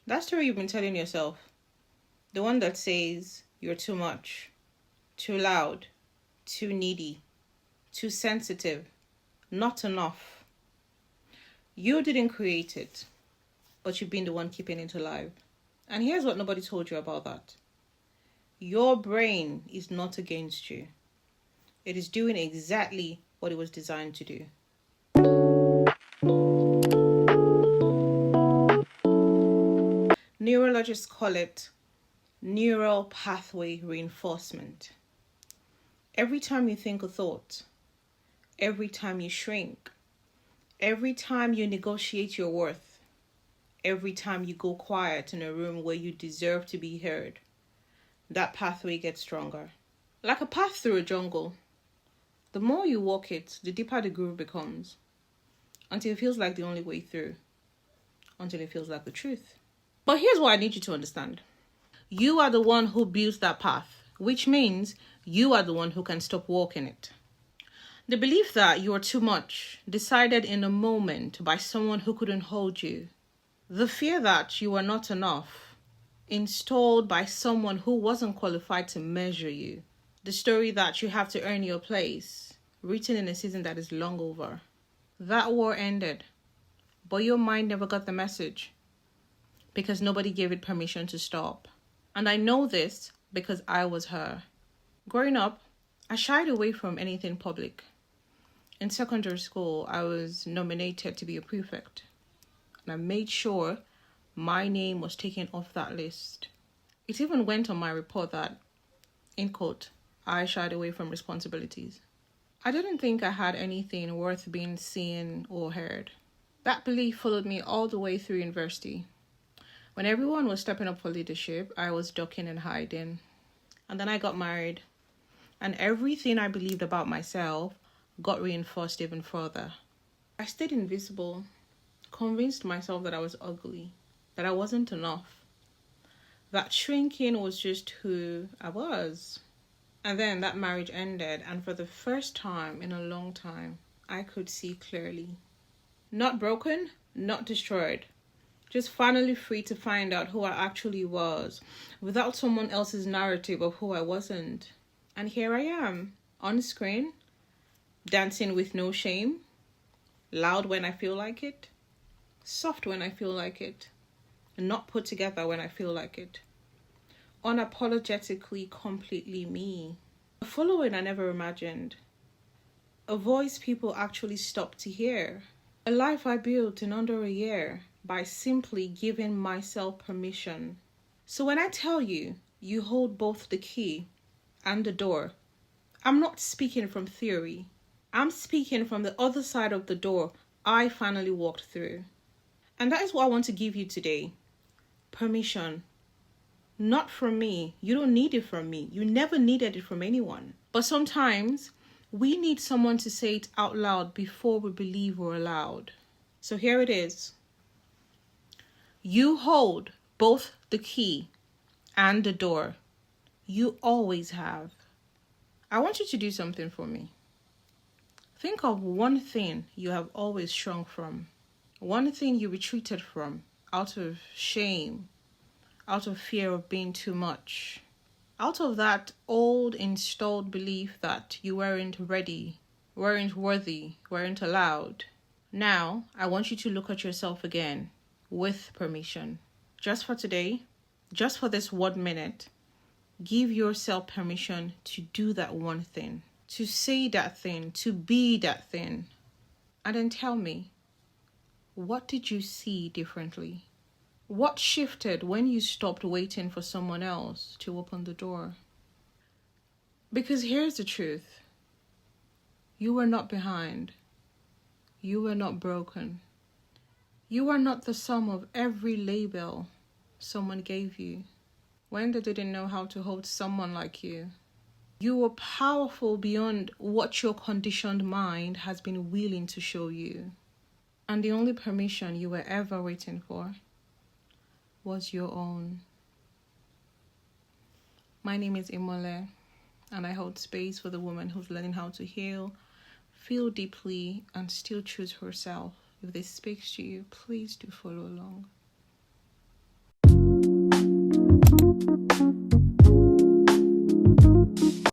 That story you've been telling yourself, the one that says you're too much, too loud, too needy, too sensitive, not enough. You didn't create it, but you've been the one keeping it alive. And here's what nobody told you about that. Your brain is not against you. It is doing exactly what it was designed to do. Neurologists call it neural pathway reinforcement. Every time you think a thought, every time you shrink, every time you negotiate your worth, every time you go quiet in a room where you deserve to be heard, that pathway gets stronger. Like a path through a jungle. The more you walk it, the deeper the groove becomes, until it feels like the only way through, until it feels like the truth. But here's what I need you to understand. You are the one who builds that path, which means you are the one who can stop walking it. The belief that you are too much, decided in a moment by someone who couldn't hold you. The fear that you are not enough, installed by someone who wasn't qualified to measure you. The story that you have to earn your place, written in a season that is long over. That war ended, but your mind never got the message because nobody gave it permission to stop. And I know this because I was her. Growing up, I shied away from anything public. In secondary school, I was nominated to be a prefect. And I made sure my name was taken off that list. It even went on my report that, in quote, I shied away from responsibilities. I didn't think I had anything worth being seen or heard. That belief followed me all the way through university. When everyone was stepping up for leadership, I was ducking and hiding. And then I got married. And everything I believed about myself got reinforced even further. I stayed invisible, convinced myself that I was ugly, that I wasn't enough, that shrinking was just who I was. And then that marriage ended, and for the first time in a long time, I could see clearly. Not broken, not destroyed, just finally free to find out who I actually was, without someone else's narrative of who I wasn't. And here I am, on screen, dancing with no shame, loud when I feel like it, soft when I feel like it, and not put together when I feel like it. Unapologetically, completely me. A following I never imagined. A voice people actually stopped to hear. A life I built in under a year by simply giving myself permission. So when I tell you, you hold both the key and the door, I'm not speaking from theory. I'm speaking from the other side of the door I finally walked through. And that is what I want to give you today. Permission. Not from me. You don't need it from me. You never needed it from anyone. But sometimes we need someone to say it out loud before we believe we're allowed. So here it is. You hold both the key and the door. You always have. I want you to do something for me. Think of one thing you have always shrunk from. One thing you retreated from out of shame, out of fear of being too much, out of that old installed belief that you weren't ready, weren't worthy, weren't allowed. Now, I want you to look at yourself again with permission. Just for today, just for this 1 minute, give yourself permission to do that one thing, to say that thing, to be that thing. And then tell me, what did you see differently? What shifted when you stopped waiting for someone else to open the door? Because here's the truth. You were not behind. You were not broken. You are not the sum of every label someone gave you when they didn't know how to hold someone like you. You were powerful beyond what your conditioned mind has been willing to show you. And the only permission you were ever waiting for was your own. My name is Imole, and I hold space for the woman who's learning how to heal, feel deeply, and still choose herself. If this speaks to you, please do follow along.